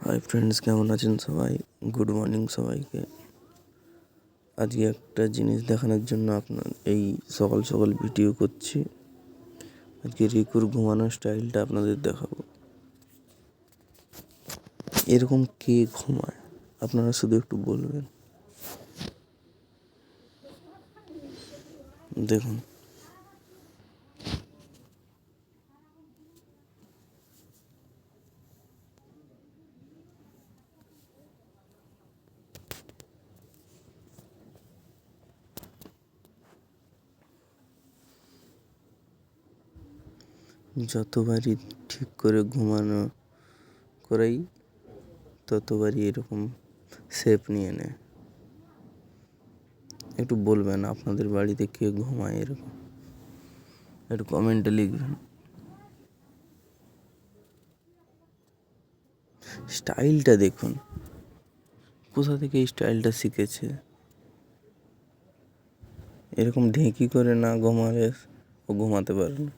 Hi friends, কেমন আছেন সবাই? গুড মর্নিং সবাইকে। আজকে একটা জিনিস দেখানোর জন্য আপনার এই সকাল সকাল ভিডিও করছি। আজকে রিকুর ঘুমানোর স্টাইলটা আপনাদের দেখাবো। এরকম কে ঘুমায় আপনারা শুধু একটু বলবেন। দেখুন, যতবারই ঠিক করে ঘুমানো করাই ততবারই এরকম শেপ নিয়ে নেয়। একটু বলবেন আপনাদের বাড়িতে কে ঘুমায় এরকম, একটু কমেন্টে লিখবেন। স্টাইলটা দেখুন, কোথা থেকে এই স্টাইলটা শিখেছে। এরকম ঢেঁকি করে না ঘুমালে ও ঘুমাতে পারে না।